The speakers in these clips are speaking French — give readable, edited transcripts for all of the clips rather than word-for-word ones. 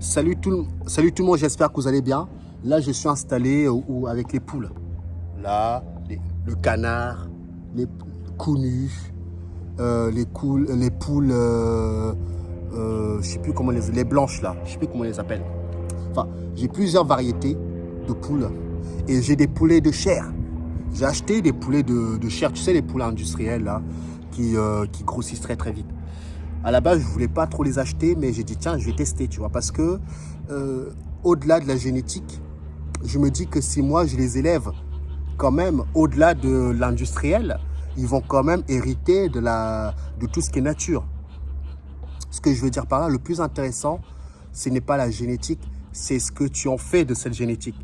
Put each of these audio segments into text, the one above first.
Salut tout le monde, j'espère que vous allez bien. Là, je suis installé avec les poules. Là, le canard, les counus, les poules, je sais plus comment les blanches là, je sais plus comment on les appelle. Enfin, j'ai plusieurs variétés de poules et j'ai des poulets de chair. J'ai acheté des poulets de chair, tu sais, les poulets industriels là, qui grossissent très très vite. À la base, je voulais pas trop les acheter, mais j'ai dit tiens, je vais tester, tu vois, parce que au-delà de la génétique, je me dis que si moi je les élève quand même au-delà de l'industriel, ils vont quand même hériter de tout ce qui est nature. Ce que je veux dire par là, le plus intéressant, ce n'est pas la génétique, c'est ce que tu en fais de cette génétique.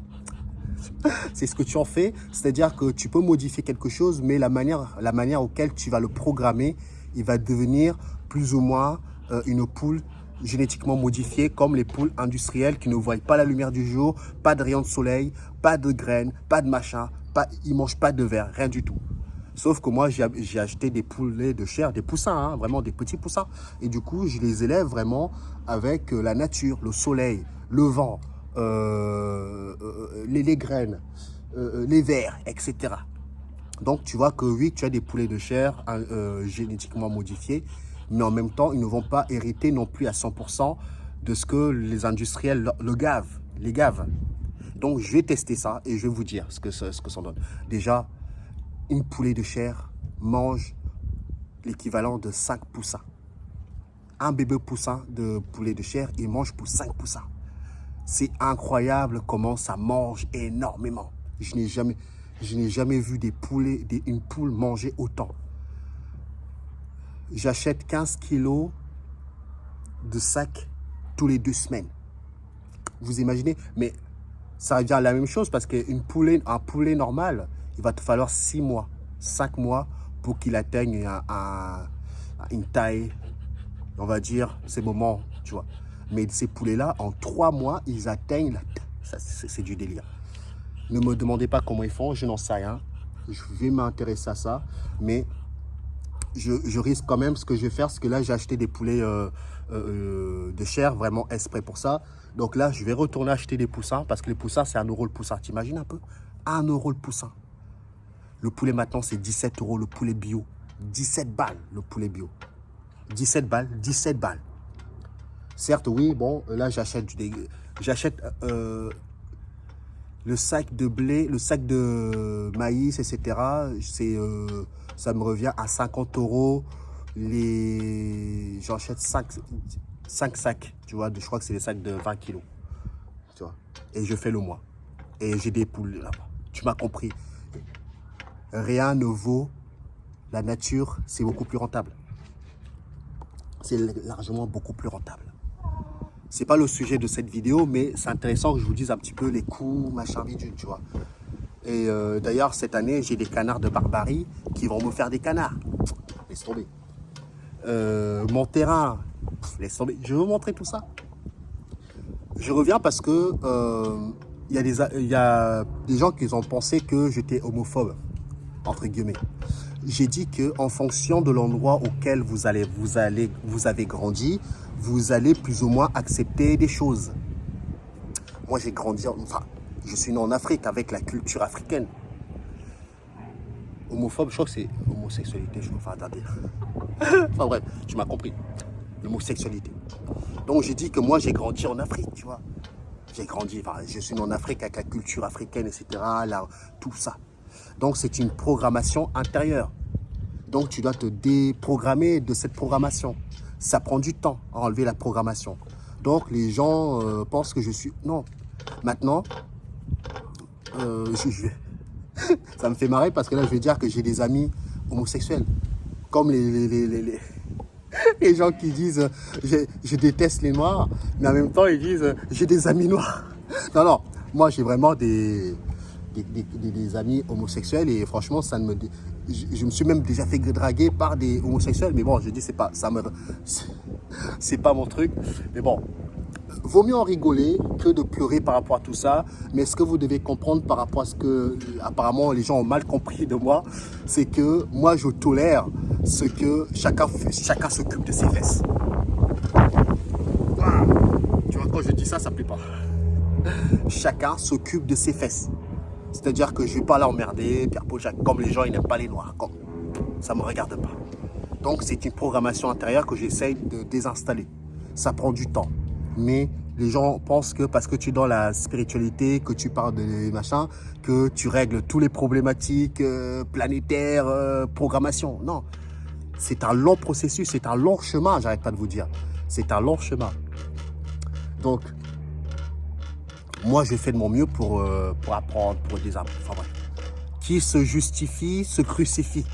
C'est ce que tu en fais, c'est-à-dire que tu peux modifier quelque chose, mais la manière auquel tu vas le programmer, il va devenir plus ou moins une poule génétiquement modifiée, comme les poules industrielles qui ne voient pas la lumière du jour, pas de rayons de soleil, pas de graines, pas de machin, ils ne mangent pas de verre, rien du tout. Sauf que moi, j'ai acheté des poulets de chair, des poussins, hein, vraiment des petits poussins. Et du coup, je les élève vraiment avec la nature, le soleil, le vent, les graines, les vers, etc. Donc, tu vois que oui, tu as des poulets de chair génétiquement modifiés, mais en même temps, ils ne vont pas hériter non plus à 100% de ce que les industriels les gavent. Donc, je vais tester ça et je vais vous dire ce que ça donne. Déjà, une poulet de chair mange l'équivalent de 5 poussins. Un bébé poussin de poulet de chair, il mange pour 5 poussins. C'est incroyable comment ça mange énormément. Je n'ai jamais vu une poule manger autant. J'achète 15 kilos de sacs tous les 2 semaines. Vous imaginez? Mais ça revient à la même chose parce un poulet normal, il va te falloir 6 mois, 5 mois pour qu'il atteigne une taille, on va dire, ces moments, tu vois. Mais ces poulets-là, en 3 mois, ils atteignent la taille. C'est du délire. Ne me demandez pas comment ils font, je n'en sais rien. Je vais m'intéresser à ça, mais je risque quand même ce que je vais faire, parce que là, j'ai acheté des poulets de chair, vraiment exprès pour ça. Donc là, je vais retourner acheter des poussins, parce que les poussins, c'est 1 € le poussin. T'imagines un peu? 1 € le poussin. Le poulet maintenant, c'est 17 € le poulet bio. 17 balles le poulet bio. 17 balles, 17 balles. Certes, oui, bon, là, j'achète le sac de blé, le sac de maïs, etc. Ça me revient à 50 €. J'achète 5 sacs, tu vois, je crois que c'est des sacs de 20 kilos. Tu vois, et je fais le mois. Et j'ai des poules là-bas. Tu m'as compris. Rien ne vaut la nature, c'est beaucoup plus rentable. C'est largement beaucoup plus rentable. C'est pas le sujet de cette vidéo, mais c'est intéressant que je vous dise un petit peu les coûts, machin bidule, tu vois. Et d'ailleurs, cette année, j'ai des canards de Barbarie qui vont me faire des canards. Laisse tomber. Mon terrain, laisse tomber. Je vais vous montrer tout ça. Je reviens parce que il y a des gens qui ont pensé que j'étais homophobe, entre guillemets. J'ai dit que en fonction de l'endroit auquel vous avez grandi, vous allez plus ou moins accepter des choses. Moi, j'ai grandi, je suis né en Afrique avec la culture africaine. Homophobe, je crois que c'est homosexualité, je ne veux pas attendre. Enfin bref, tu m'as compris. L'homosexualité. Donc, j'ai dit que moi, j'ai grandi en Afrique, tu vois. Je suis né en Afrique avec la culture africaine, etc. Là, tout ça. Donc, c'est une programmation intérieure. Donc, tu dois te déprogrammer de cette programmation. Ça prend du temps à enlever la programmation. Donc, les gens pensent que je suis... Non. Maintenant, ça me fait marrer parce que là, je vais dire que j'ai des amis homosexuels. Comme les gens qui disent je déteste les noirs, mais en même temps, ils disent j'ai des amis noirs. Non, moi, j'ai vraiment des amis homosexuels et franchement, je me suis même déjà fait draguer par des homosexuels, mais bon, je dis c'est pas mon truc, mais bon, vaut mieux en rigoler que de pleurer par rapport à tout ça. Mais ce que vous devez comprendre par rapport à ce que apparemment les gens ont mal compris de moi, c'est que moi je tolère ce que chacun s'occupe de ses fesses. Wow. Tu vois, quand je dis ça, ça ne plaît pas. Chacun s'occupe de ses fesses. C'est-à-dire que je ne vais pas l'emmerder, Pierre-Paul Jacques, comme les gens, ils n'aiment pas les noirs. Comme ça ne me regarde pas. Donc, c'est une programmation intérieure que j'essaye de désinstaller. Ça prend du temps. Mais les gens pensent que parce que tu es dans la spiritualité, que tu parles de machin, que tu règles tous les problématiques planétaires, programmation. Non. C'est un long processus, c'est un long chemin, j'arrête pas de vous dire. C'est un long chemin. Donc, moi, je fais de mon mieux pour apprendre, pour des enfin, bref. Qui se justifie, se crucifie.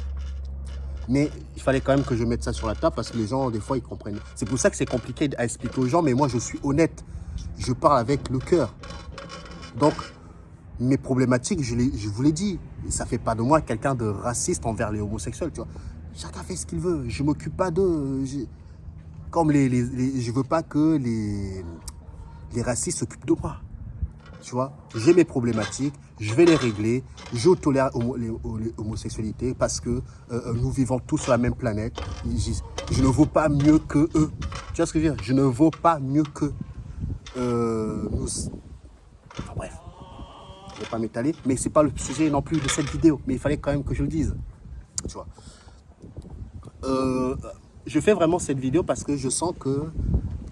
Mais il fallait quand même que je mette ça sur la table parce que les gens, des fois, ils comprennent. C'est pour ça que c'est compliqué à expliquer aux gens, mais moi, je suis honnête. Je parle avec le cœur. Donc, mes problématiques, je vous l'ai dit, ça ne fait pas de moi quelqu'un de raciste envers les homosexuels, tu vois. Chacun fait ce qu'il veut. Je ne m'occupe pas d'eux. Comme je ne veux pas que les racistes s'occupent de moi. Tu vois, j'ai mes problématiques, je vais les régler. Je tolère l'homosexualité parce que nous vivons tous sur la même planète. Je ne vaux pas mieux que eux. Tu vois ce que je veux dire? Je ne vaux pas mieux que Enfin bref, je ne vais pas m'étaler, mais ce n'est pas le sujet non plus de cette vidéo. Mais il fallait quand même que je le dise. Tu vois. Je fais vraiment cette vidéo parce que je sens que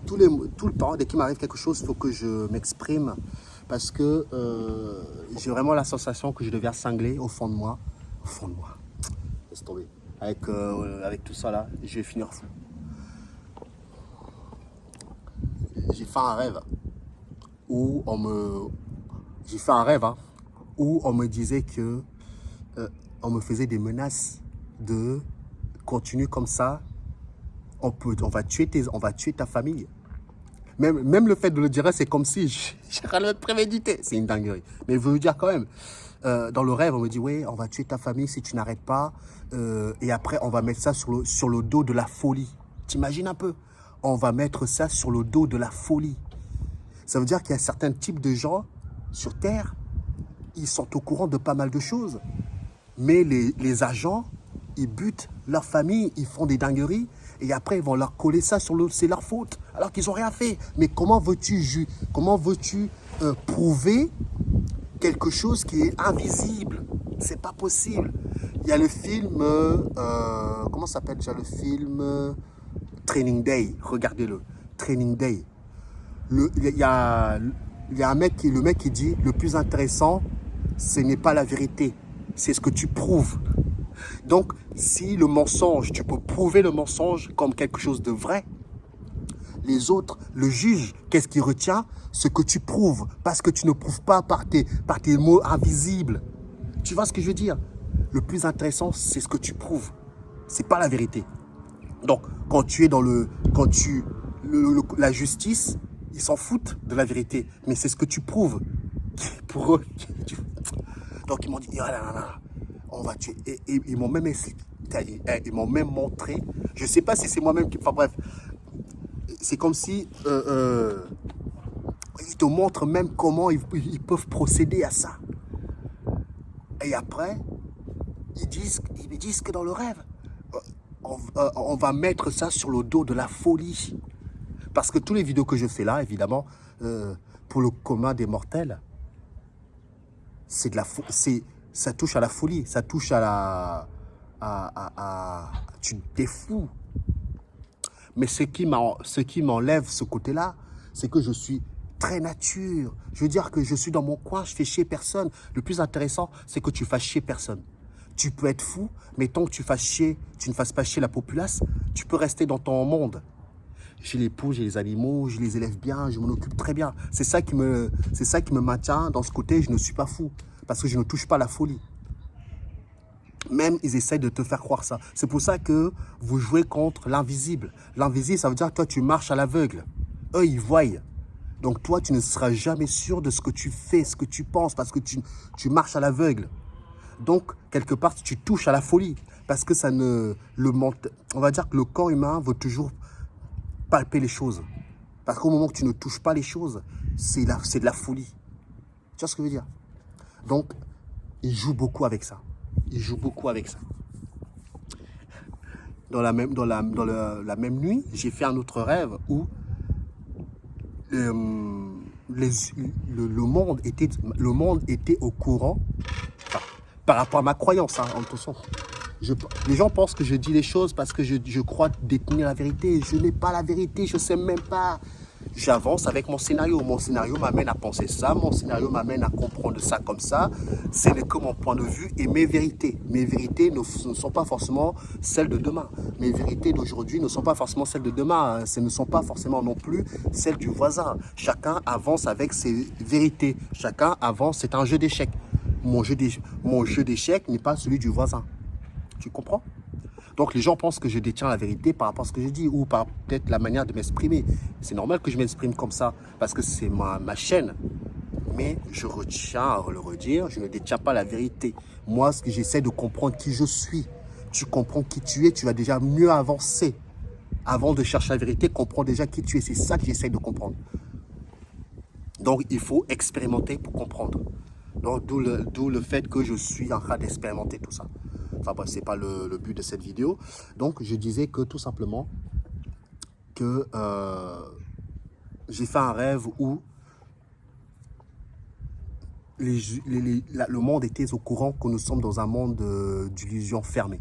tout le temps, dès qu'il m'arrive quelque chose, il faut que je m'exprime. Parce que j'ai vraiment la sensation que je deviens cinglé au fond de moi. Au fond de moi. Laisse tomber. Avec tout ça là, je vais finir fou. J'ai fait un rêve où on me... J'ai fait un rêve où on me disait que... on me faisait des menaces de... Continue comme ça, on va tuer ta famille. Même le fait de le dire, c'est comme si j'ai rien de prémédité. C'est une dinguerie. Mais je veux vous dire quand même, dans le rêve, on me dit, oui, on va tuer ta famille si tu n'arrêtes pas. Et après, on va mettre ça sur le dos de la folie. T'imagines un peu? On va mettre ça sur le dos de la folie. Ça veut dire qu'il y a certains types de gens sur Terre, ils sont au courant de pas mal de choses. Mais les agents, ils butent leur famille, ils font des dingueries. Et après, ils vont leur coller ça sur le... C'est leur faute, alors qu'ils n'ont rien fait. Mais comment veux-tu prouver quelque chose qui est invisible? C'est pas possible. Il y a le film... comment ça s'appelle déjà le film Training Day. Regardez-le. Training Day. Il y a un mec le mec qui dit, le plus intéressant, ce n'est pas la vérité. C'est ce que tu prouves. Donc, si le mensonge, tu peux prouver le mensonge comme quelque chose de vrai, les autres, le juge, qu'est-ce qu'il retient? Ce que tu prouves, parce que tu ne prouves pas par tes mots invisibles. Tu vois ce que je veux dire? Le plus intéressant, c'est ce que tu prouves. C'est pas la vérité. Donc, quand tu es dans la justice, ils s'en foutent de la vérité, mais c'est ce que tu prouves. Pour eux. Donc, ils m'ont dit, oh là là là. On va tuer. Et ils m'ont même montré, je ne sais pas si c'est moi-même qui... Enfin bref, c'est comme si ils te montrent même comment ils peuvent procéder à ça. Et après, ils me disent que dans le rêve, on va mettre ça sur le dos de la folie. Parce que toutes les vidéos que je fais là, évidemment, pour le commun des mortels, c'est de la folie. Ça touche à la folie, ça touche à tu t'es fou. Mais ce qui m'enlève ce côté-là, c'est que je suis très nature. Je veux dire que je suis dans mon coin, je fais chier personne. Le plus intéressant, c'est que tu fasses chier personne. Tu peux être fou, mais tant que tu ne fasses pas chier la populace, tu peux rester dans ton monde. J'ai les poules, j'ai les animaux, je les élève bien, je m'en occupe très bien. C'est ça qui me maintient dans ce côté, je ne suis pas fou. Parce que je ne touche pas la folie. Même, ils essayent de te faire croire ça. C'est pour ça que vous jouez contre l'invisible. L'invisible, ça veut dire que toi, tu marches à l'aveugle. Eux, ils voient. Donc, toi, tu ne seras jamais sûr de ce que tu fais, ce que tu penses, parce que tu marches à l'aveugle. Donc, quelque part, tu touches à la folie. Parce que ça ne... on va dire que le corps humain veut toujours palper les choses. Parce qu'au moment que tu ne touches pas les choses, c'est de la folie. Tu vois ce que je veux dire? Donc, il joue beaucoup avec ça. Il joue beaucoup avec ça. Dans la même nuit, j'ai fait un autre rêve où les, le monde était au courant, enfin, par rapport à ma croyance, hein, en tout sens. Les gens pensent que je dis les choses parce que je crois détenir la vérité. Je n'ai pas la vérité, je ne sais même pas. J'avance avec mon scénario. Mon scénario m'amène à penser ça. Mon scénario m'amène à comprendre ça comme ça. Ce n'est que mon point de vue et mes vérités. Mes vérités ne sont pas forcément celles de demain. Mes vérités d'aujourd'hui ne sont pas forcément celles de demain. Ce ne sont pas forcément non plus celles du voisin. Chacun avance avec ses vérités. Chacun avance, c'est un jeu d'échecs. Mon jeu d'échecs n'est pas celui du voisin. Tu comprends? Donc les gens pensent que je détiens la vérité par rapport à ce que je dis ou par peut-être la manière de m'exprimer. C'est normal que je m'exprime comme ça parce que c'est ma chaîne. Mais je retiens à le redire, je ne détiens pas la vérité. Moi, ce que j'essaie de comprendre qui je suis. Tu comprends qui tu es, tu vas déjà mieux avancer. Avant de chercher la vérité, comprends déjà qui tu es. C'est ça que j'essaie de comprendre. Donc il faut expérimenter pour comprendre. Donc d'où le fait que je suis en train d'expérimenter tout ça. Enfin bref, ce n'est pas le but de cette vidéo. Donc je disais que tout simplement que j'ai fait un rêve où le monde était au courant que nous sommes dans un monde d'illusions fermées.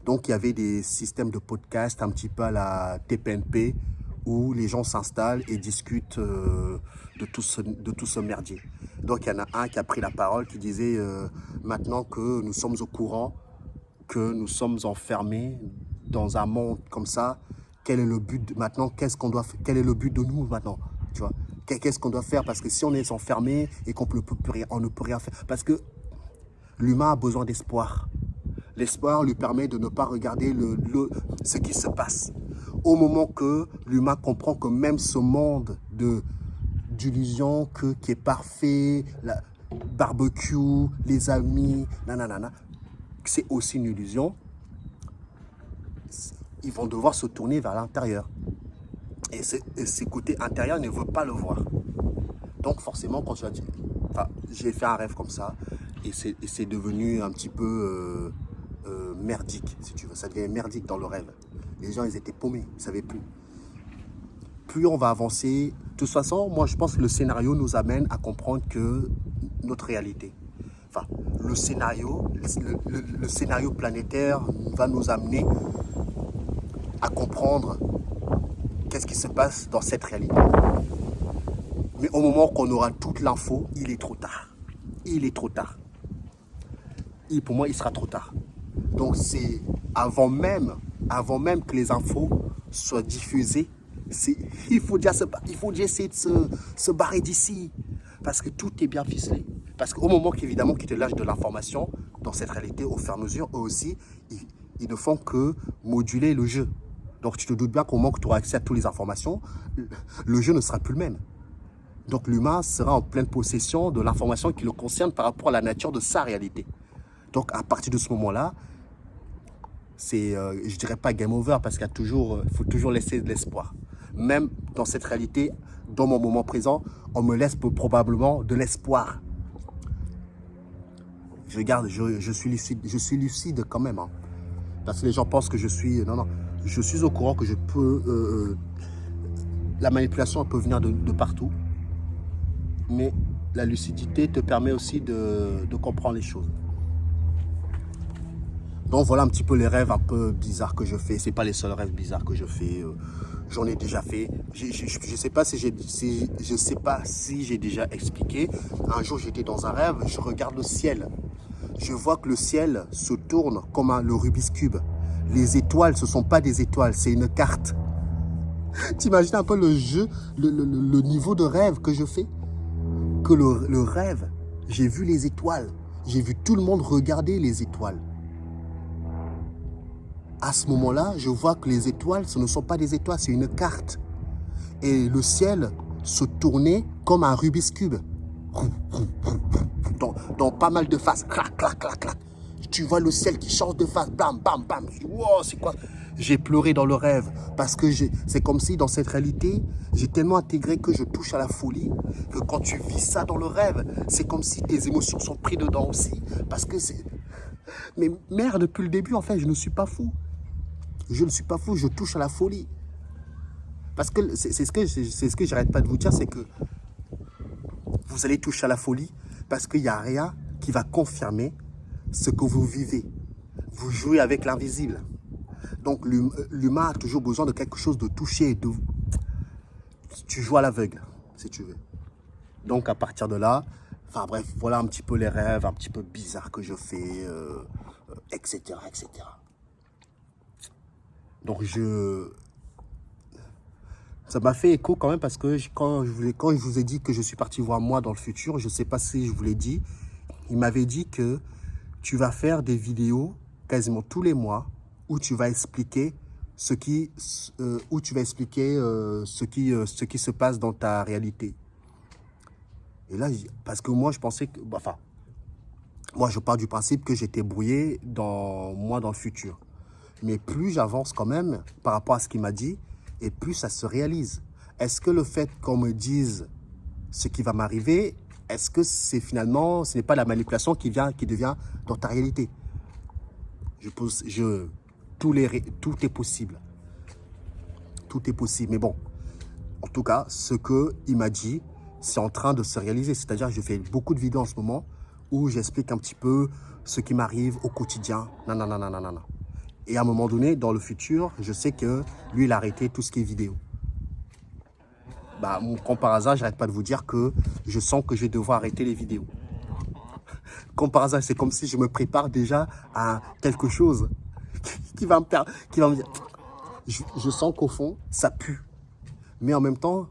Donc il y avait des systèmes de podcast un petit peu à la TPNP où les gens s'installent et discutent de tout ce merdier. Donc il y en a un qui a pris la parole qui disait maintenant que nous sommes au courant que nous sommes enfermés dans un monde comme ça, quel est le but maintenant, quel est le but de nous maintenant, tu vois, qu'est-ce qu'on doit faire, parce que si on est enfermé et qu'on ne peut rien faire, parce que l'humain a besoin d'espoir. L'espoir lui permet de ne pas regarder ce qui se passe. Au moment que l'humain comprend que même ce monde d'illusions qui est parfait, la barbecue, les amis, nanana, c'est aussi une illusion, ils vont devoir se tourner vers l'intérieur. Et ces côtés intérieurs ne veulent pas le voir. Donc forcément, quand tu as dit, j'ai fait un rêve comme ça, et c'est devenu un petit peu merdique, si tu veux. Ça devient merdique dans le rêve. Les gens, ils étaient paumés, ils ne savaient plus. Plus on va avancer, de toute façon, moi je pense que le scénario nous amène à comprendre que notre réalité, enfin, le scénario planétaire va nous amener à comprendre qu'est-ce qui se passe dans cette réalité. Mais au moment qu'on aura toute l'info, il est trop tard. Il est trop tard. Et pour moi, il sera trop tard. Donc c'est avant même que les infos soient diffusées, il faut déjà essayer de se barrer d'ici. Parce que tout est bien ficelé. Parce qu'au moment qu'évidemment qu'ils te lâchent de l'information, dans cette réalité, au fur et à mesure, eux aussi, ils ne font que moduler le jeu. Donc tu te doutes bien qu'au moment que tu auras accès à toutes les informations, le jeu ne sera plus le même. Donc l'humain sera en pleine possession de l'information qui le concerne par rapport à la nature de sa réalité. Donc à partir de ce moment-là, c'est, je dirais pas game over, parce qu'il faut toujours laisser de l'espoir. Même dans cette réalité, dans mon moment présent, on me laisse probablement de l'espoir. Je suis lucide quand même. Hein. Parce que les gens pensent que je suis... Non, je suis au courant que je peux... la manipulation peut venir de partout. Mais la lucidité te permet aussi de comprendre les choses. Donc voilà un petit peu les rêves un peu bizarres que je fais. Ce n'est pas les seuls rêves bizarres que je fais. J'en ai déjà fait. Je ne sais pas si j'ai déjà expliqué. Un jour, j'étais dans un rêve, je regarde le ciel. Je vois que le ciel se tourne comme le Rubik's Cube. Les étoiles, ce ne sont pas des étoiles, c'est une carte. T'imagines un peu le jeu, le niveau de rêve que je fais? Que le rêve, j'ai vu les étoiles. J'ai vu tout le monde regarder les étoiles. À ce moment-là, je vois que les étoiles, ce ne sont pas des étoiles, c'est une carte. Et le ciel se tournait comme un Rubik's Cube. Dans pas mal de faces. Clac, clac, clac, clac. Tu vois le ciel qui change de face. Bam, bam, bam. Je dis, wow, c'est quoi? J'ai pleuré dans le rêve. Parce que c'est comme si dans cette réalité, j'ai tellement intégré que je touche à la folie. Que quand tu vis ça dans le rêve, c'est comme si tes émotions sont prises dedans aussi. Parce que c'est... Mais merde, depuis le début, en fait, je ne suis pas fou. Je ne suis pas fou, je touche à la folie. Parce que c'est ce que j'arrête pas de vous dire, c'est que vous allez toucher à la folie parce qu'il n'y a rien qui va confirmer ce que vous vivez. Vous jouez avec l'invisible. Donc l'humain a toujours besoin de quelque chose de toucher. Tu joues à l'aveugle, si tu veux. Donc à partir de là, enfin bref, voilà un petit peu les rêves un petit peu bizarres que je fais, etc., etc. Donc ça m'a fait écho quand même parce que quand je vous ai dit que je suis parti voir moi dans le futur, je ne sais pas si je vous l'ai dit, il m'avait dit que tu vas faire des vidéos quasiment tous les mois où tu vas expliquer ce qui se passe dans ta réalité. Et là, parce que moi, je pensais que, enfin, moi, je pars du principe que j'étais brouillé dans le futur. Mais plus j'avance quand même par rapport à ce qu'il m'a dit, et plus ça se réalise. Est-ce que le fait qu'on me dise ce qui va m'arriver, est-ce que c'est finalement, ce n'est pas la manipulation qui devient dans ta réalité? Tout est possible. Tout est possible. Mais bon, en tout cas, ce qu'il m'a dit, c'est en train de se réaliser. C'est-à-dire, je fais beaucoup de vidéos en ce moment où j'explique un petit peu ce qui m'arrive au quotidien. Non. Et à un moment donné, dans le futur, je sais que lui, il a arrêté tout ce qui est vidéo. Bah, comme par hasard, j'arrête pas de vous dire que je sens que je vais devoir arrêter les vidéos. Comme par hasard, c'est comme si je me prépare déjà à quelque chose qui va me perdre, qui va me dire. Je sens qu'au fond, ça pue. Mais en même temps,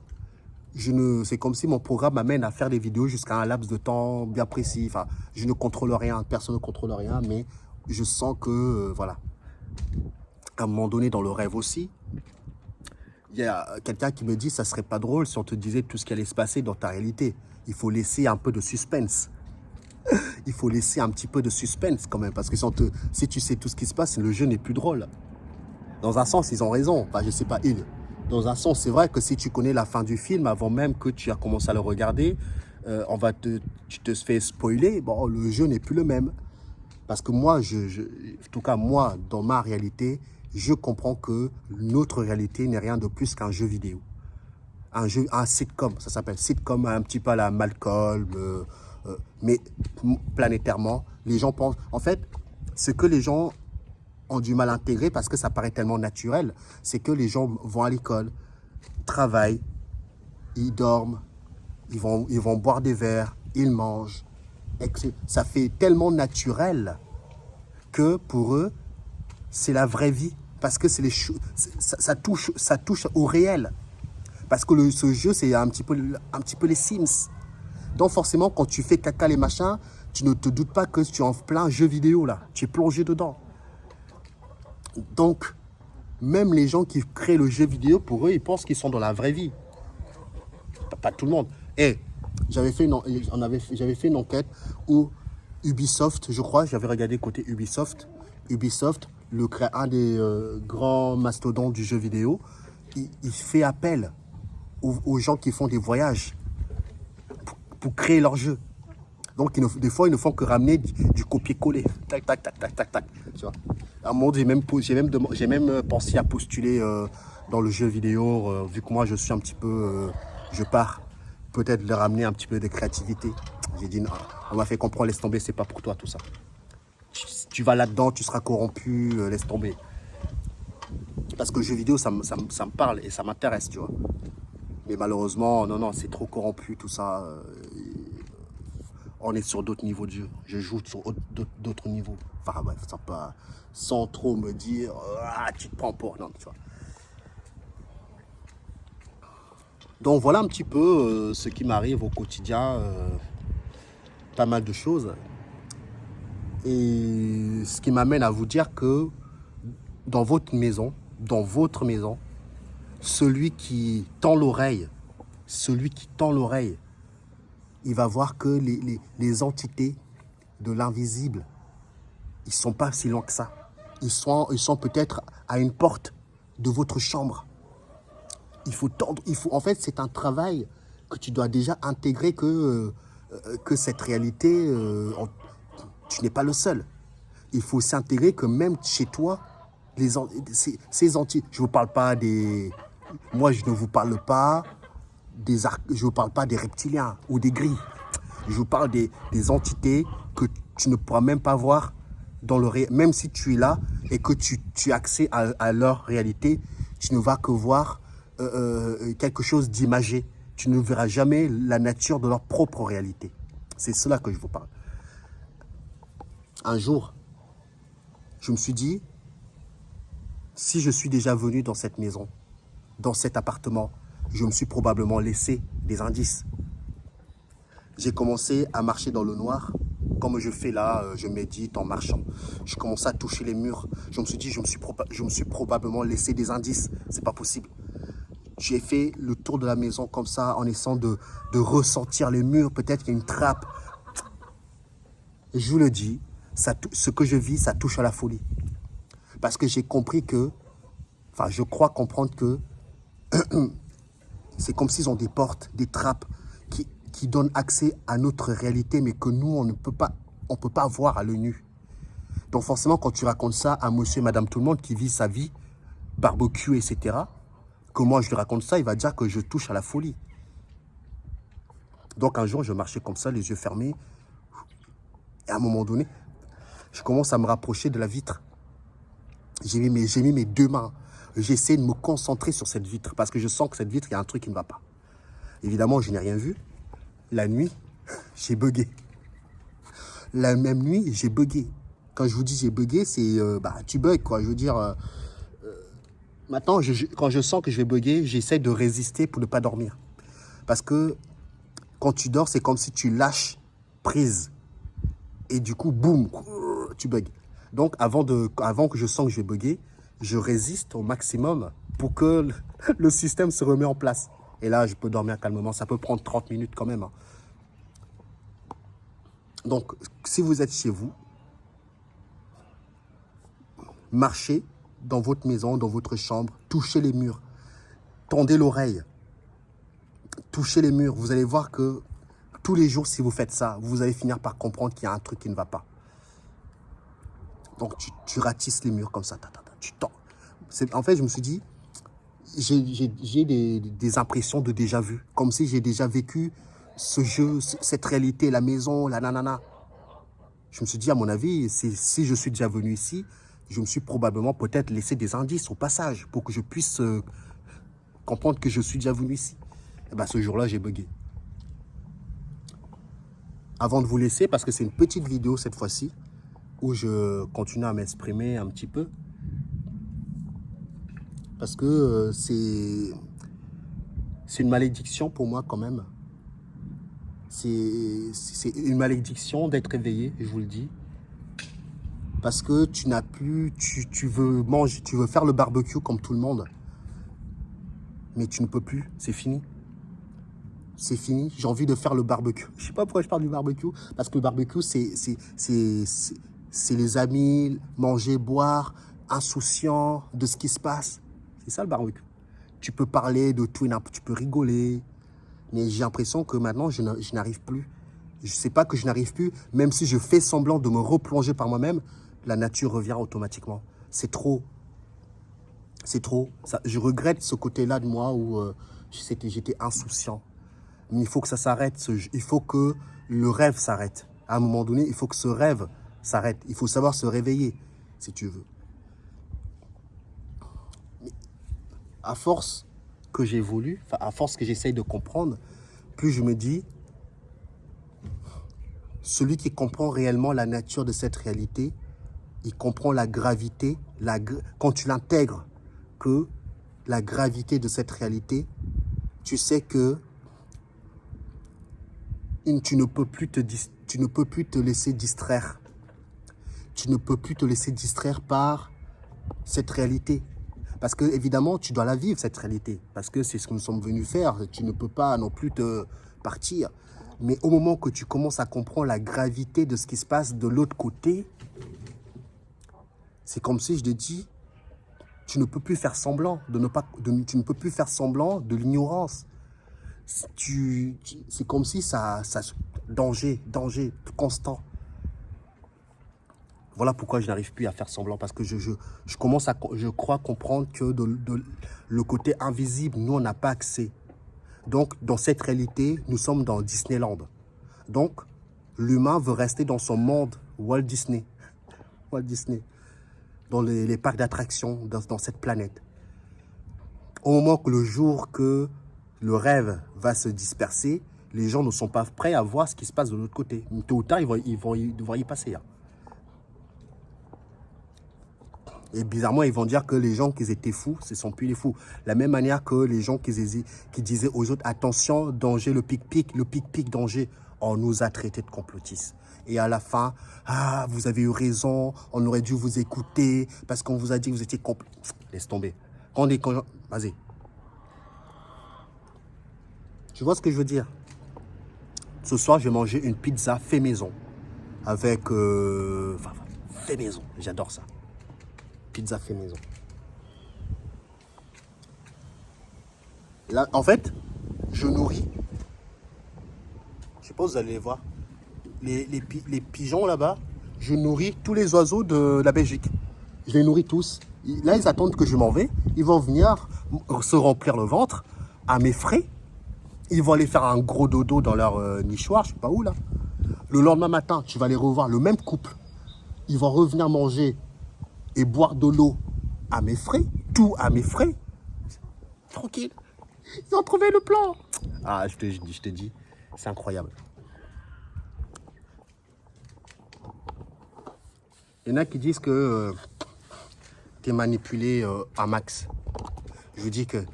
c'est comme si mon programme m'amène à faire des vidéos jusqu'à un laps de temps bien précis. Enfin, je ne contrôle rien, personne ne contrôle rien, mais je sens que, voilà. À un moment donné, dans le rêve aussi, il y a quelqu'un qui me dit, ça serait pas drôle si on te disait tout ce qui allait se passer dans ta réalité. Il faut laisser un peu de suspense. Il faut laisser un petit peu de suspense quand même, parce que si tu sais tout ce qui se passe, le jeu n'est plus drôle. Dans un sens, ils ont raison. Enfin, je sais pas, dans un sens, c'est vrai que si tu connais la fin du film, avant même que tu as commencé à le regarder, tu te fais spoiler, bon, le jeu n'est plus le même. Parce que moi, en tout cas, moi, dans ma réalité, je comprends que notre réalité n'est rien de plus qu'un jeu vidéo. Un sitcom, ça s'appelle sitcom, un petit peu à la Malcolm, mais planétairement, les gens pensent... En fait, ce que les gens ont du mal à intégrer, parce que ça paraît tellement naturel, c'est que les gens vont à l'école, travaillent, ils dorment, ils vont boire des verres, ils mangent. Ça fait tellement naturel que pour eux, c'est la vraie vie. Parce que ça touche au réel. Parce que ce jeu, c'est un petit peu les Sims. Donc forcément, quand tu fais caca les machins, tu ne te doutes pas que tu es en plein jeu vidéo là. Tu es plongé dedans. Donc, même les gens qui créent le jeu vidéo, pour eux, ils pensent qu'ils sont dans la vraie vie. Pas tout le monde. Et j'avais fait une enquête où Ubisoft, je crois, j'avais regardé côté Ubisoft, un des grands mastodontes du jeu vidéo, il fait appel aux gens qui font des voyages pour créer leur jeu. Donc, des fois, ils ne font que ramener du copier-coller. Tac, tac, tac, tac, tac, tac. Tu vois. À un moment, j'ai même pensé à postuler dans le jeu vidéo, vu que moi, je suis un petit peu... je pars peut-être leur ramener un petit peu de créativité. J'ai dit, non, on m'a fait comprendre, laisse tomber, c'est pas pour toi tout ça. Tu vas là-dedans, tu seras corrompu, laisse tomber. Parce que le jeu vidéo, ça me parle et ça m'intéresse, tu vois. Mais malheureusement, non, c'est trop corrompu, tout ça. On est sur d'autres niveaux de jeu. Je joue sur d'autres niveaux. Enfin bref, ça pas, sans trop me dire, tu te prends pour... Non, tu vois. Donc voilà un petit peu ce qui m'arrive au quotidien. Pas mal de choses. Et ce qui m'amène à vous dire que dans votre maison, celui qui tend l'oreille, il va voir que les entités de l'invisible, ils ne sont pas si loin que ça. Ils sont peut-être à une porte de votre chambre. En fait, c'est un travail que tu dois déjà intégrer que cette réalité, tu n'es pas le seul. Il faut s'intégrer que même chez toi, ces entités, je ne vous parle pas des moi, je ne vous parle pas je ne parle pas des reptiliens ou des gris. Je vous parle des entités que tu ne pourras même pas voir dans le même si tu es là et que tu as accès à leur réalité, tu ne vas que voir quelque chose d'imagé. Tu ne verras jamais la nature de leur propre réalité. C'est cela que je vous parle. Un jour, je me suis dit, si je suis déjà venu dans cette maison, dans cet appartement, je me suis probablement laissé des indices. J'ai commencé à marcher dans le noir, comme je fais là, je médite en marchant. Je commençais à toucher les murs. Je me suis dit, je me suis probablement laissé des indices. C'est pas possible. J'ai fait le tour de la maison comme ça, en essayant de ressentir les murs. Peut-être qu'il y a une trappe. Et je vous le dis, ce que je vis, ça touche à la folie. Parce que j'ai compris que, enfin, je crois comprendre que c'est comme s'ils ont des portes, des trappes qui donnent accès à notre réalité, mais que nous, on ne peut pas voir à l'œil nu. Donc forcément, quand tu racontes ça à monsieur et madame tout le monde qui vit sa vie, barbecue, etc., que moi je lui raconte ça, il va dire que je touche à la folie. Donc un jour, je marchais comme ça, les yeux fermés, et à un moment donné, je commence à me rapprocher de la vitre. J'ai mis mes deux mains. J'essaie de me concentrer sur cette vitre parce que je sens que cette vitre, il y a un truc qui ne va pas. Évidemment, je n'ai rien vu. La nuit, j'ai bugué. La même nuit, j'ai bugué. Quand je vous dis j'ai bugué, c'est tu bugs quoi. Je veux dire, maintenant, quand je sens que je vais bugger, j'essaie de résister pour ne pas dormir. Parce que quand tu dors, c'est comme si tu lâches prise. Et du coup, boum, tu bugs. Donc, avant que je sens que je vais bugger, je résiste au maximum pour que le système se remette en place. Et là, je peux dormir calmement. Ça peut prendre 30 minutes quand même. Hein. Donc, si vous êtes chez vous, marchez dans votre maison, dans votre chambre, touchez les murs, tendez l'oreille, touchez les murs. Vous allez voir que tous les jours, si vous faites ça, vous allez finir par comprendre qu'il y a un truc qui ne va pas. Donc, tu ratisses les murs comme ça, tu tends. En fait, je me suis dit, j'ai des impressions de déjà vu, comme si j'ai déjà vécu ce jeu, cette réalité, la maison, la nanana. Je me suis dit, à mon avis, si je suis déjà venu ici, je me suis probablement peut-être laissé des indices au passage pour que je puisse comprendre que je suis déjà venu ici. Et bien, ce jour-là, j'ai bugué. Avant de vous laisser, parce que c'est une petite vidéo cette fois-ci, où je continue à m'exprimer un petit peu, parce que c'est une malédiction pour moi quand même. C'est une malédiction d'être éveillé, je vous le dis. Parce que tu n'as plus, tu veux manger, tu veux faire le barbecue comme tout le monde. Mais tu ne peux plus, c'est fini. C'est fini, j'ai envie de faire le barbecue. Je ne sais pas pourquoi je parle du barbecue. Parce que le barbecue, c'est les amis, manger, boire, insouciant de ce qui se passe. C'est ça le barbecue. Tu peux parler de tout et n'importe, tu peux rigoler. Mais j'ai l'impression que maintenant, je n'arrive plus. Je ne sais pas que je n'arrive plus. Même si je fais semblant de me replonger par moi-même, la nature revient automatiquement. C'est trop. C'est trop. Ça, je regrette ce côté-là de moi où j'étais insouciant. Mais il faut que ça s'arrête. Il faut que le rêve s'arrête. À un moment donné, il faut que ce rêve s'arrête. Il faut savoir se réveiller, si tu veux. Mais à force que j'évolue, à force que j'essaye de comprendre, plus je me dis, celui qui comprend réellement la nature de cette réalité, il comprend la gravité, quand tu l'intègres, que la gravité de cette réalité, tu sais que tu ne peux plus te laisser distraire. Tu ne peux plus te laisser distraire par cette réalité. Parce que, évidemment, tu dois la vivre, cette réalité. Parce que c'est ce que nous sommes venus faire. Tu ne peux pas non plus te partir. Mais au moment que tu commences à comprendre la gravité de ce qui se passe de l'autre côté, c'est comme si je te dis, tu ne peux plus faire semblant tu ne peux plus faire semblant de l'ignorance. C'est comme si danger constant. Voilà pourquoi je n'arrive plus à faire semblant, parce que je commence à, je crois comprendre que le côté invisible, nous, on n'a pas accès. Donc, dans cette réalité, nous sommes dans Disneyland. Donc, l'humain veut rester dans son monde Walt Disney. Walt Disney. Dans les parcs d'attractions, dans cette planète. Au moment que le jour que le rêve va se disperser, les gens ne sont pas prêts à voir ce qui se passe de l'autre côté. Tôt ou tard, ils vont devoir y passer. Hein. Et bizarrement, ils vont dire que les gens qui étaient fous, ce ne sont plus les fous. La même manière que les gens qui disaient aux autres, attention, danger, le pic-pic, danger. On nous a traités de complotistes. Et à la fin, ah, vous avez eu raison, on aurait dû vous écouter parce qu'on vous a dit que vous étiez complotistes. Laisse tomber. Vas-y. Tu vois ce que je veux dire? Ce soir, je vais manger une pizza fait maison. Avec... fait maison. J'adore ça. Pizza fait maison. Là, en fait, je nourris. Je sais pas, vous allez les voir. Les pigeons là-bas, je nourris tous les oiseaux de la Belgique. Je les nourris tous. Là, ils attendent que je m'en vais. Ils vont venir se remplir le ventre à mes frais. Ils vont aller faire un gros dodo dans leur nichoir, je sais pas où là. Le lendemain matin, tu vas les revoir, le même couple. Ils vont revenir manger et boire de l'eau à mes frais, tout à mes frais. Tranquille. Ils ont trouvé le plan. Ah, je te dis, c'est incroyable. Il y en a qui disent que tu es manipulé à max. Je vous dis que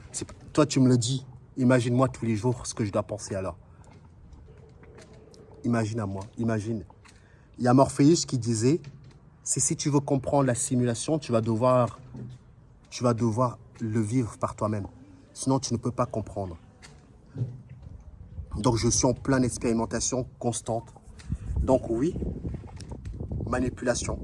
toi, tu me le dis. Imagine-moi tous les jours ce que je dois penser alors. Imagine à moi, imagine. Il y a Morpheus qui disait, c'est si tu veux comprendre la simulation, tu vas devoir le vivre par toi-même. Sinon, tu ne peux pas comprendre. Donc, je suis en pleine expérimentation constante. Donc, oui, manipulation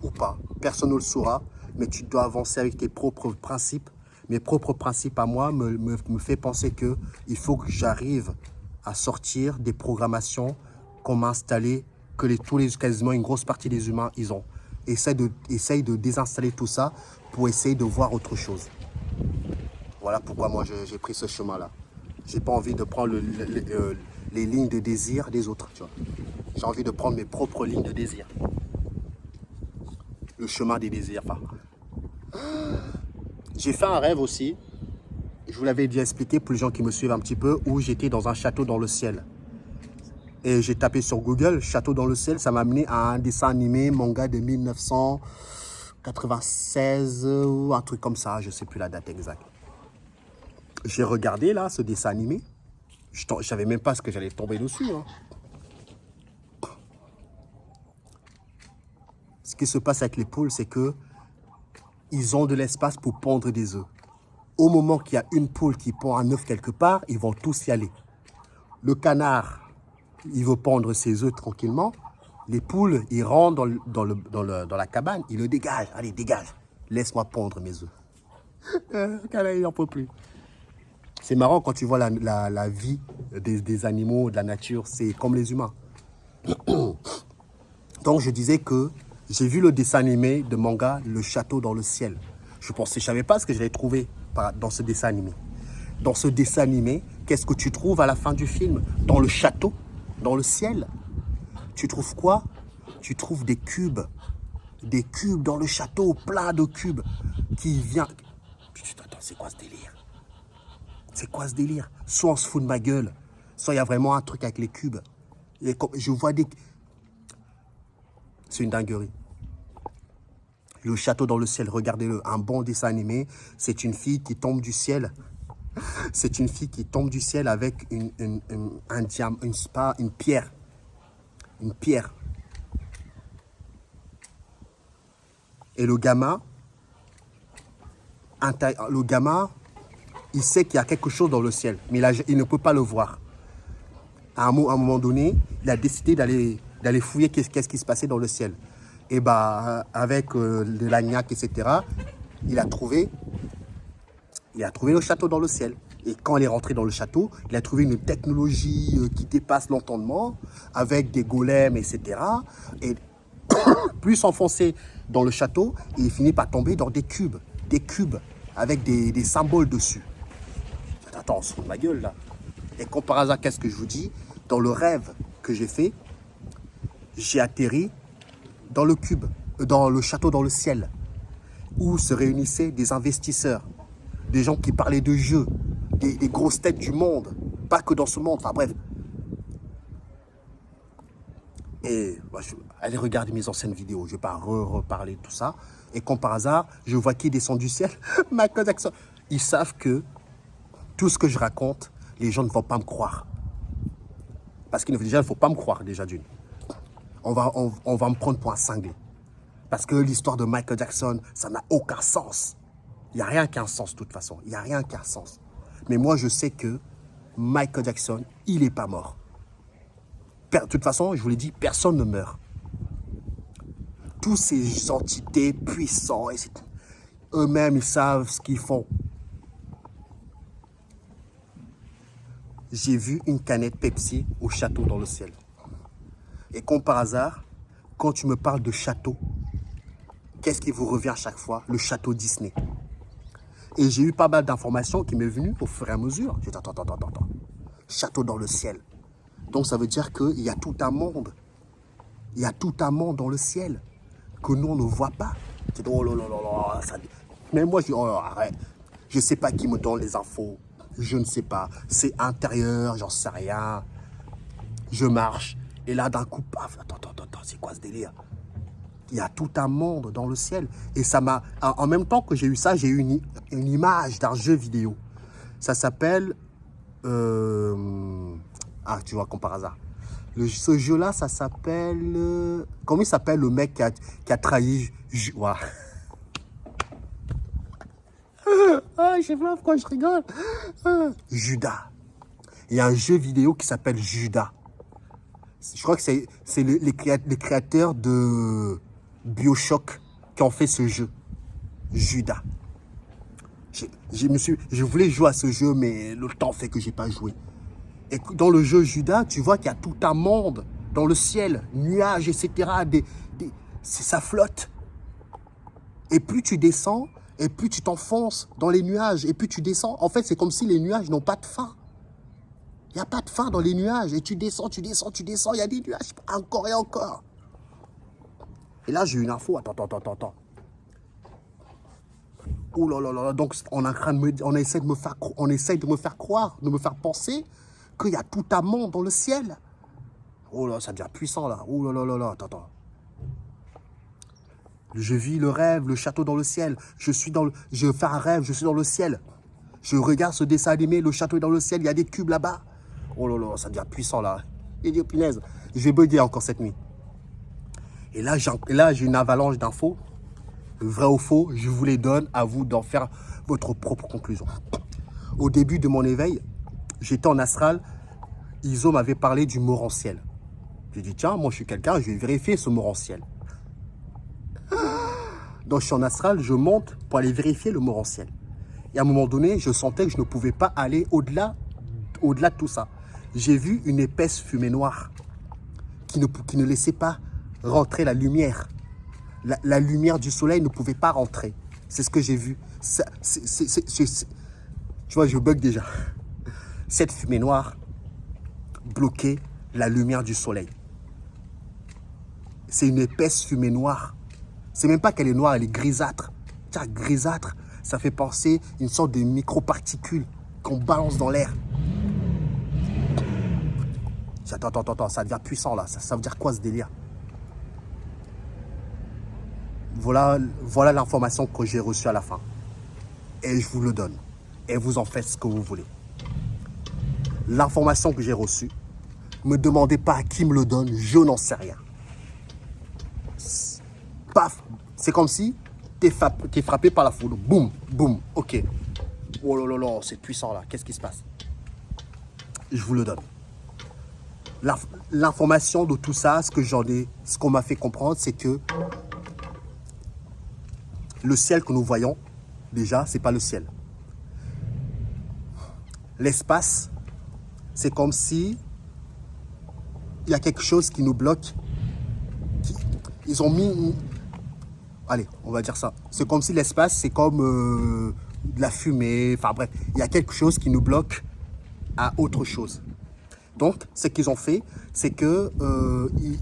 ou pas, personne ne le saura, mais tu dois avancer avec tes propres principes. Mes propres principes à moi me fait penser qu'il faut que j'arrive à sortir des programmations qu'on m'a installées, que quasiment une grosse partie des humains, ils ont. Essaye de désinstaller tout ça pour essayer de voir autre chose. Voilà pourquoi moi j'ai pris ce chemin-là. J'ai pas envie de prendre les lignes de désir des autres, tu vois. J'ai envie de prendre mes propres lignes de désir. Le chemin des désirs, enfin. J'ai fait un rêve aussi, je vous l'avais déjà expliqué pour les gens qui me suivent un petit peu, où j'étais dans un château dans le ciel. Et j'ai tapé sur Google, château dans le ciel, ça m'a amené à un dessin animé, manga de 1996 ou un truc comme ça, je ne sais plus la date exacte. J'ai regardé là ce dessin animé, je ne savais même pas ce que j'allais tomber dessus. Hein. Ce qui se passe avec les poules, c'est que ils ont de l'espace pour pondre des œufs. Au moment qu'il y a une poule qui pond un œuf quelque part, ils vont tous y aller. Le canard, il veut pondre ses œufs tranquillement. Les poules, ils rentrent dans la cabane, ils le dégagent. Allez, dégage. Laisse-moi pondre mes œufs. Le canard, il n'en peut plus. C'est marrant quand tu vois la vie des animaux, de la nature. C'est comme les humains. Donc, je disais que j'ai vu le dessin animé de manga Le Château dans le ciel. Je ne savais pas ce que j'allais trouver dans ce dessin animé. Dans ce dessin animé, qu'est-ce que tu trouves à la fin du film? Dans le château, dans le ciel. Tu trouves quoi? Tu trouves des cubes. Des cubes dans le château, plein de cubes qui viennent. Attends, c'est quoi ce délire? C'est quoi ce délire? Soit on se fout de ma gueule, soit il y a vraiment un truc avec les cubes. Je vois des... C'est une dinguerie. Le château dans le ciel, regardez-le, un bon dessin animé. C'est une fille qui tombe du ciel. C'est une fille qui tombe du ciel avec une pierre. Une pierre. Et le gamin, il sait qu'il y a quelque chose dans le ciel, mais il ne peut pas le voir. À un moment donné, il a décidé d'aller fouiller qu'est-ce qui se passait dans le ciel. Et avec de l'agnac, etc., il a trouvé le château dans le ciel. Et quand il est rentré dans le château, il a trouvé une technologie qui dépasse l'entendement, avec des golems, etc. Et plus enfoncé dans le château, et il finit par tomber dans des cubes avec des symboles dessus. Attends, on se fout de ma gueule là. Et comme par hasard, qu'est-ce que je vous dis? Dans le rêve que j'ai fait, j'ai atterri dans le cube, dans le château dans le ciel, où se réunissaient des investisseurs, des gens qui parlaient de jeux, des grosses têtes du monde, pas que dans ce monde, enfin bref. Et bah, allez regarder mes anciennes vidéos, je ne vais pas reparler de tout ça. Et comme par hasard, je vois qui descend du ciel, Michael Jackson. Ils savent que tout ce que je raconte, les gens ne vont pas me croire. Parce qu'il ne faut pas me croire déjà d'une. On va me prendre pour un cinglé. Parce que l'histoire de Michael Jackson, ça n'a aucun sens. Il n'y a rien qui a un sens de toute façon. Il n'y a rien qui a un sens. Mais moi, je sais que Michael Jackson, il n'est pas mort. De toute façon, je vous l'ai dit, personne ne meurt. Tous ces entités puissantes, eux-mêmes, ils savent ce qu'ils font. J'ai vu une canette Pepsi au château dans le ciel. Et comme par hasard, quand tu me parles de château, qu'est-ce qui vous revient à chaque fois? Le château Disney. Et j'ai eu pas mal d'informations qui m'est venues au fur et à mesure. J'ai dit, attends. Château dans le ciel. Donc ça veut dire qu'il y a tout un monde. Il y a tout un monde dans le ciel que nous, on ne voit pas. C'est oh là là là là. Ça... Mais moi, je dis, oh arrête. Je ne sais pas qui me donne les infos. Je ne sais pas. C'est intérieur, j'en sais rien. Je marche. Et là, d'un coup, paf, attends, c'est quoi ce délire? Il y a tout un monde dans le ciel. Et ça m'a... En même temps que j'ai eu ça, j'ai eu une image d'un jeu vidéo. Ça s'appelle... Ah, tu vois, comme par hasard. Ce jeu-là, ça s'appelle... Comment il s'appelle le mec qui a trahi... Voilà. Ah, je sais pas pourquoi je rigole. Judas. Il y a un jeu vidéo qui s'appelle Judas. Je crois que c'est les créateurs de BioShock qui ont fait ce jeu. Judas. Je voulais jouer à ce jeu, mais le temps fait que je n'ai pas joué. Et dans le jeu Judas, tu vois qu'il y a tout un monde dans le ciel, nuages, etc. Ça flotte. Et plus tu descends, et plus tu t'enfonces dans les nuages, et plus tu descends. En fait, c'est comme si les nuages n'ont pas de fin. Il n'y a pas de fin dans les nuages. Et tu descends. Il y a des nuages encore et encore. Et là, j'ai une info. Attends. Oh là là là. Donc, on essaie de me faire croire, de me faire penser qu'il y a tout un monde dans le ciel. Oh là, ça devient puissant là. Oh là là là là. Attends. Je vis le rêve, le château dans le ciel. Je fais un rêve, je suis dans le ciel. Je regarde ce dessin animé, le château est dans le ciel, il y a des cubes là-bas. Oh là là, ça devient puissant là. Et Dieu punaise, je vais bugger encore cette nuit. Et là, j'ai une avalanche d'infos. Vrai ou faux, je vous les donne, à vous d'en faire votre propre conclusion. Au début de mon éveil, j'étais en astral. Iso m'avait parlé du morantiel. J'ai dit, tiens, moi je suis quelqu'un, je vais vérifier ce morantiel. Donc je suis en astral, je monte pour aller vérifier le morantiel. Et à un moment donné, je sentais que je ne pouvais pas aller au-delà de tout ça. J'ai vu une épaisse fumée noire qui ne laissait pas rentrer la lumière. La lumière du soleil ne pouvait pas rentrer. C'est ce que j'ai vu. Tu vois, je bug déjà. Cette fumée noire bloquait la lumière du soleil. C'est une épaisse fumée noire. C'est même pas qu'elle est noire, elle est grisâtre. Tiens, grisâtre, ça fait penser une sorte de microparticules qu'on balance dans l'air. Attends, ça devient puissant là. Ça veut dire quoi ce délire? Voilà l'information que j'ai reçue à la fin. Et je vous le donne. Et vous en faites ce que vous voulez. L'information que j'ai reçue, ne me demandez pas à qui me le donne, je n'en sais rien. Paf, c'est comme si t'es frappé par la foudre. Boum, boum, ok. Oh là là là, c'est puissant là. Qu'est-ce qui se passe? Je vous le donne. L'information de tout ça, ce qu'on m'a fait comprendre, c'est que le ciel que nous voyons, déjà, c'est pas le ciel. L'espace, c'est comme si il y a quelque chose qui nous bloque. ils ont mis... Allez, on va dire ça. C'est comme si l'espace, c'est comme de la fumée. Enfin bref, il y a quelque chose qui nous bloque à autre chose. Donc, ce qu'ils ont fait, c'est que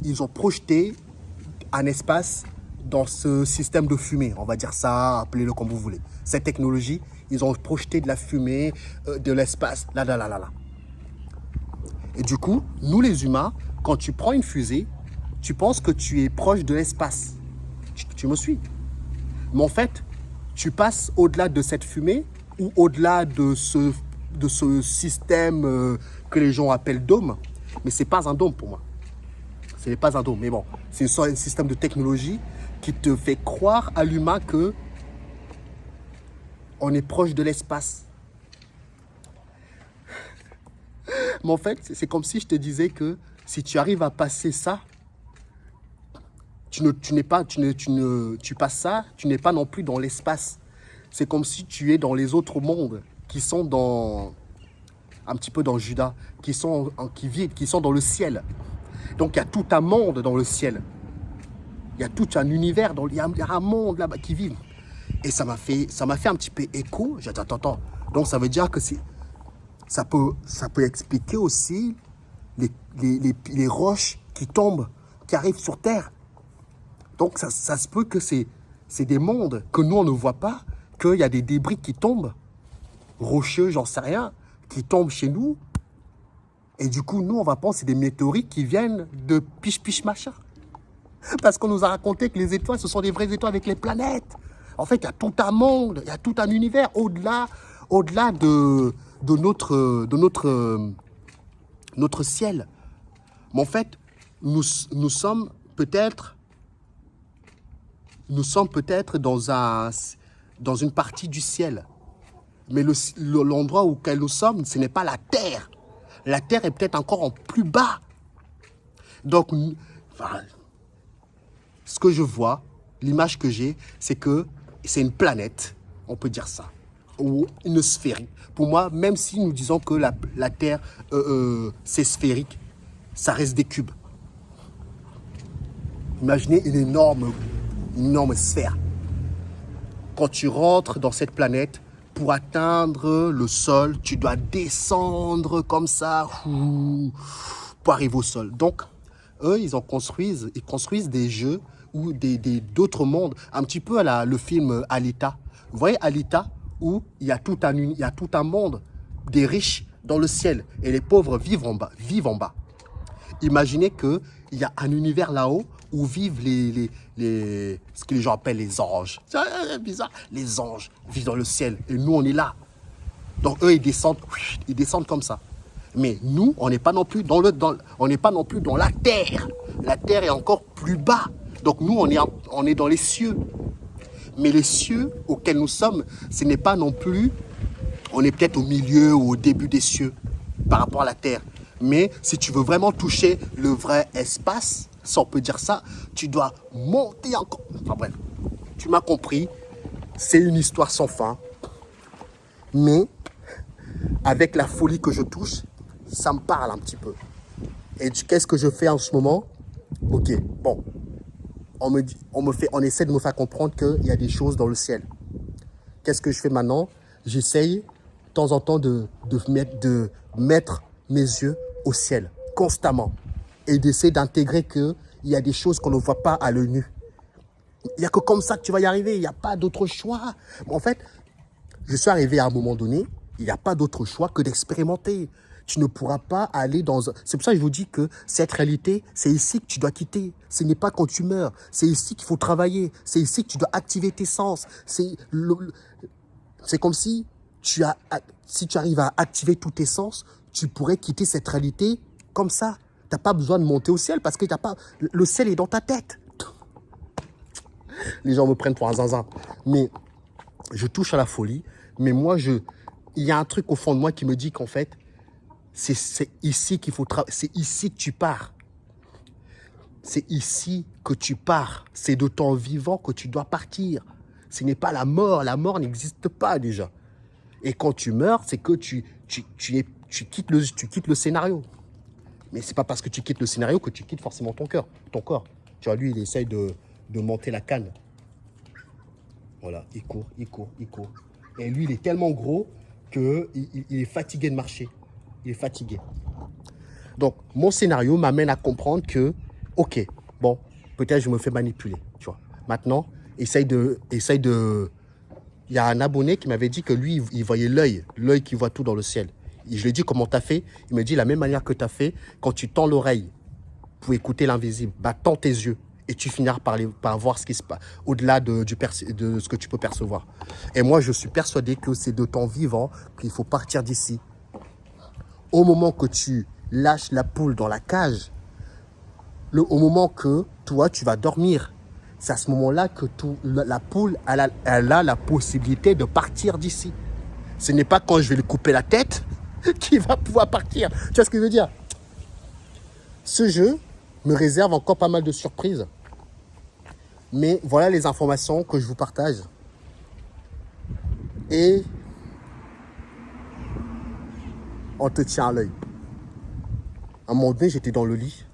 ils ont projeté un espace dans ce système de fumée. On va dire ça, appelez-le comme vous voulez. Cette technologie, ils ont projeté de la fumée, de l'espace, là. Et du coup, nous les humains, quand tu prends une fusée, tu penses que tu es proche de l'espace. Tu me suis? Mais en fait, tu passes au-delà de cette fumée ou au-delà de ce système que les gens appellent dôme. Mais ce n'est pas un dôme pour moi. Ce n'est pas un dôme. Mais bon, c'est un système de technologie qui te fait croire à l'humain que on est proche de l'espace. Mais en fait, c'est comme si je te disais que si tu arrives à passer ça, tu passes ça, tu n'es pas non plus dans l'espace. C'est comme si tu es dans les autres mondes qui sont un petit peu dans Judas, qui sont dans le ciel. Donc il y a tout un monde dans le ciel. Il y a tout un univers, il y a un monde là-bas qui vit. Et ça m'a fait un petit peu écho. J'ai dit, attends. Donc ça veut dire que ça peut expliquer aussi les roches qui tombent, qui arrivent sur Terre. Donc ça se peut que c'est des mondes que nous on ne voit pas, qu'il y a des débris qui tombent, rocheux, j'en sais rien, qui tombent chez nous. Et du coup, nous, on va penser que c'est des météorites qui viennent de piche machin. Parce qu'on nous a raconté que les étoiles, ce sont des vraies étoiles avec les planètes. En fait, il y a tout un monde, il y a tout un univers au-delà de notre ciel. Mais en fait, nous sommes peut-être dans une partie du ciel. Mais l'endroit auquel nous sommes, ce n'est pas la Terre. La Terre est peut-être encore en plus bas. Donc, ce que je vois, l'image que j'ai, c'est que c'est une planète, on peut dire ça, ou une sphérique. Pour moi, même si nous disons que la Terre, c'est sphérique, ça reste des cubes. Imaginez une énorme sphère. Quand tu rentres dans cette planète, pour atteindre le sol, tu dois descendre comme ça pour arriver au sol. Donc, eux, ils construisent des jeux ou d'autres mondes, un petit peu à le film Alita. Vous voyez Alita, où il y a tout un monde des riches dans le ciel et les pauvres vivent en bas. Imaginez qu'il y a un univers là-haut où vivent ce que les gens appellent les anges. C'est bizarre. Les anges vivent dans le ciel et nous, on est là. Donc, eux, ils descendent comme ça. Mais nous, on n'est pas non plus dans la terre. La terre est encore plus bas. Donc, nous, on est dans les cieux. Mais les cieux auxquels nous sommes, ce n'est pas non plus... On est peut-être au milieu ou au début des cieux par rapport à la terre. Mais si tu veux vraiment toucher le vrai espace, si on peut dire ça, tu dois monter encore. Enfin bref, tu m'as compris. C'est une histoire sans fin. Mais avec la folie que je touche, ça me parle un petit peu. Et qu'est-ce que je fais en ce moment? Ok, bon. On essaie de me faire comprendre qu'il y a des choses dans le ciel. Qu'est-ce que je fais maintenant? J'essaye de temps en temps de mettre mes yeux au ciel, constamment. Et d'essayer d'intégrer qu'il y a des choses qu'on ne voit pas à l'œil nu. Il n'y a que comme ça que tu vas y arriver. Il n'y a pas d'autre choix. En fait, je suis arrivé à un moment donné, il n'y a pas d'autre choix que d'expérimenter. Tu ne pourras pas aller dans... C'est pour ça que je vous dis que cette réalité, c'est ici que tu dois quitter. Ce n'est pas quand tu meurs. C'est ici qu'il faut travailler. C'est ici que tu dois activer tes sens. C'est comme si si tu arrives à activer tous tes sens, tu pourrais quitter cette réalité comme ça. Tu n'as pas besoin de monter au ciel parce que le ciel est dans ta tête. Les gens me prennent pour un zinzin. Mais je touche à la folie. Mais moi, il y a un truc au fond de moi qui me dit qu'en fait, c'est ici qu'il faut travailler. C'est ici que tu pars. C'est ici que tu pars. C'est de ton vivant que tu dois partir. Ce n'est pas la mort. La mort n'existe pas déjà. Et quand tu meurs, c'est que tu quittes le scénario. Mais ce n'est pas parce que tu quittes le scénario que tu quittes forcément ton corps. Tu vois, lui, il essaye de monter la canne. Voilà, il court, il court, il court. Et lui, il est tellement gros qu'il est fatigué de marcher. Il est fatigué. Donc, mon scénario m'amène à comprendre que, ok, bon, peut-être je me fais manipuler, tu vois. Maintenant, essaye de... Il y a un abonné qui m'avait dit que lui, il voyait l'œil qui voit tout dans le ciel. Et je lui ai dit comment tu as fait. Il me dit la même manière que tu as fait, quand tu tends l'oreille pour écouter l'invisible, bah, tends tes yeux et tu finiras par voir ce qui se passe, au-delà de ce que tu peux percevoir. Et moi, je suis persuadé que c'est de ton vivant qu'il faut partir d'ici. Au moment que tu lâches la poule dans la cage, au moment que toi, tu vas dormir, c'est à ce moment-là que la poule, elle a la possibilité de partir d'ici. Ce n'est pas quand je vais lui couper la tête qu'il va pouvoir partir. Tu vois ce que je veux dire? Ce jeu me réserve encore pas mal de surprises. Mais voilà les informations que je vous partage. Et on te tient à l'œil. À un moment donné, j'étais dans le lit.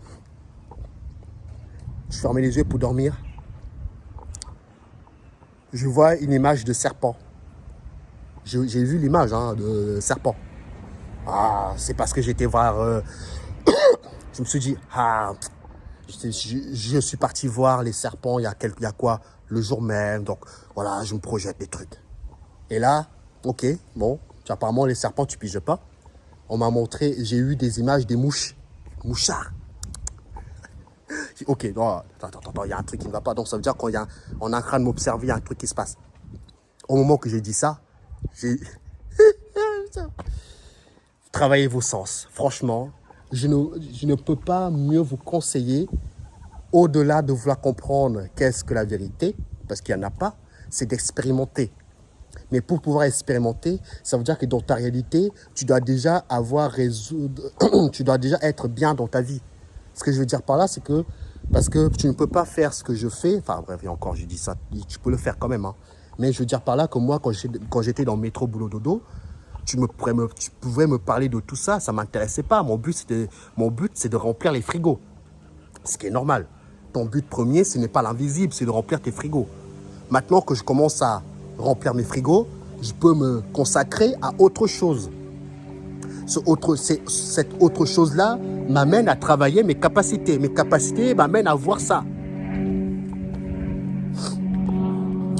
Je fermais les yeux pour dormir. Je vois une image de serpent. J'ai vu l'image de serpent. Ah, c'est parce que j'étais voir... je me suis dit, je suis parti voir les serpents il y a quoi? Le jour même. Donc, voilà, je me projette des trucs. Et là, ok, bon, apparemment, les serpents, tu piges pas. On m'a montré, j'ai eu des images des mouches. Mouchards. Ok, non, attends, il y a un truc qui ne va pas. Donc, ça veut dire qu'on est en train de m'observer, il y a un truc qui se passe. Au moment que j'ai dit ça, j'ai... Travaillez vos sens. Franchement, je ne peux pas mieux vous conseiller, au-delà de vouloir comprendre qu'est-ce que la vérité, parce qu'il n'y en a pas, c'est d'expérimenter. Mais pour pouvoir expérimenter, ça veut dire que dans ta réalité, tu dois déjà tu dois déjà être bien dans ta vie. Ce que je veux dire par là, c'est que, parce que tu ne peux pas faire ce que je fais, enfin bref, et encore, je dis ça, tu peux le faire quand même, hein. Mais je veux dire par là que moi, quand j'étais dans le métro boulot dodo, tu pouvais me parler de tout ça, ça ne m'intéressait pas. Mon but, c'est de remplir les frigos. Ce qui est normal. Ton but premier, ce n'est pas l'invisible, c'est de remplir tes frigos. Maintenant que je commence à remplir mes frigos, je peux me consacrer à autre chose. Cette autre chose-là m'amène à travailler mes capacités. Mes capacités m'amènent à voir ça.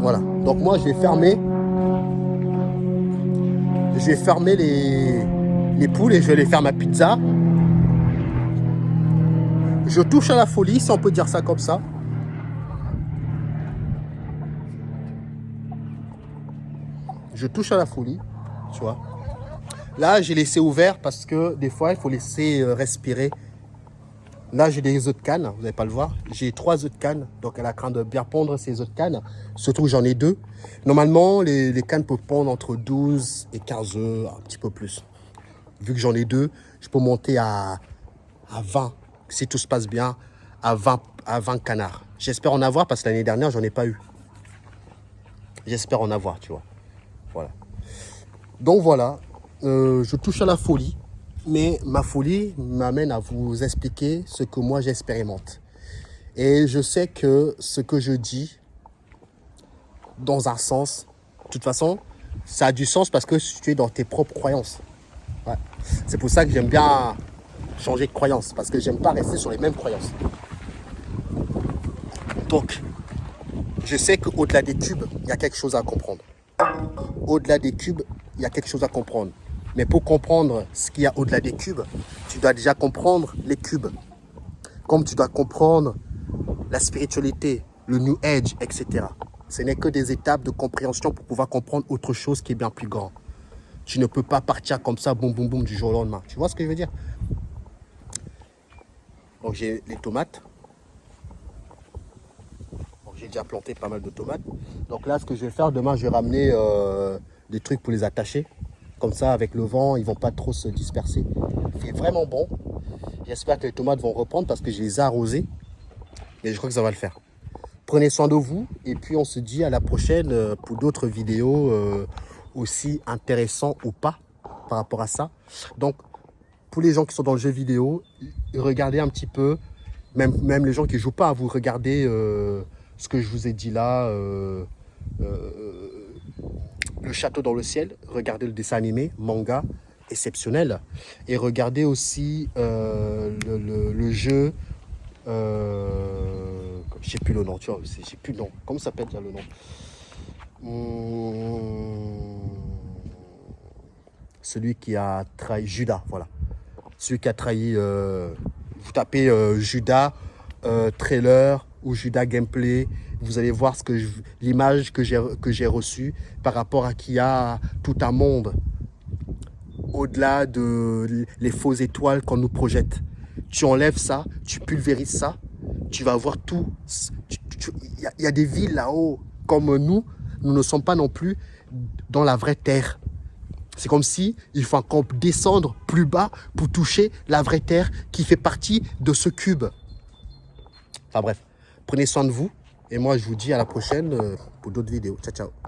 Voilà. Donc moi, je vais fermer les poules et je vais les faire ma pizza. Je touche à la folie, si on peut dire ça comme ça. Je touche à la folie, tu vois. Là, j'ai laissé ouvert parce que des fois, il faut laisser respirer. Là, j'ai des œufs de canne, vous n'allez pas le voir. J'ai 3 œufs de canne, donc elle a craint de bien pondre ces œufs de canne. Surtout que j'en ai 2. Normalement, les cannes peuvent pondre entre 12 et 15 œufs, un petit peu plus. Vu que j'en ai 2, je peux monter à 20, si tout se passe bien, à 20 canards. J'espère en avoir parce que l'année dernière, j'en ai pas eu. J'espère en avoir, tu vois. Voilà. Donc voilà, je touche à la folie. Mais ma folie m'amène à vous expliquer ce que moi j'expérimente. Et je sais que ce que je dis, dans un sens, de toute façon, ça a du sens parce que tu es dans tes propres croyances. Ouais. C'est pour ça que j'aime bien changer de croyance, parce que j'aime pas rester sur les mêmes croyances. Donc, je sais qu'au-delà des cubes, il y a quelque chose à comprendre. Au-delà des cubes, il y a quelque chose à comprendre. Mais pour comprendre ce qu'il y a au-delà des cubes, tu dois déjà comprendre les cubes. Comme tu dois comprendre la spiritualité, le New Age, etc. Ce n'est que des étapes de compréhension pour pouvoir comprendre autre chose qui est bien plus grand. Tu ne peux pas partir comme ça, boum, boum, boum, du jour au lendemain. Tu vois ce que je veux dire? Donc j'ai les tomates. J'ai déjà planté pas mal de tomates. Donc là, ce que je vais faire, demain, je vais ramener des trucs pour les attacher. Comme ça, avec le vent, ils ne vont pas trop se disperser. Il fait vraiment bon. J'espère que les tomates vont reprendre parce que je les ai arrosées. Et je crois que ça va le faire. Prenez soin de vous. Et puis, on se dit à la prochaine pour d'autres vidéos aussi intéressantes ou pas par rapport à ça. Donc, pour les gens qui sont dans le jeu vidéo, regardez un petit peu Même les gens qui ne jouent pas, vous regardez ce que je vous ai dit là, le château dans le ciel, regardez le dessin animé, manga, exceptionnel. Et regardez aussi le jeu, je sais plus le nom, tu vois, j'ai plus le nom. Comment ça s'appelle déjà le nom? Celui qui a trahi Judas, voilà. Celui qui a trahi, vous tapez Judas trailer ou Judas gameplay, vous allez voir l'image que j'ai reçue par rapport à qu'il y a tout un monde au-delà de les fausses étoiles qu'on nous projette. Tu enlèves ça, tu pulvérises ça, tu vas voir tout. Il y a des villes là-haut comme nous ne sommes pas non plus dans la vraie terre. C'est comme si il faut encore descendre plus bas pour toucher la vraie terre qui fait partie de ce cube. Enfin bref, prenez soin de vous et moi je vous dis à la prochaine pour d'autres vidéos. Ciao, ciao.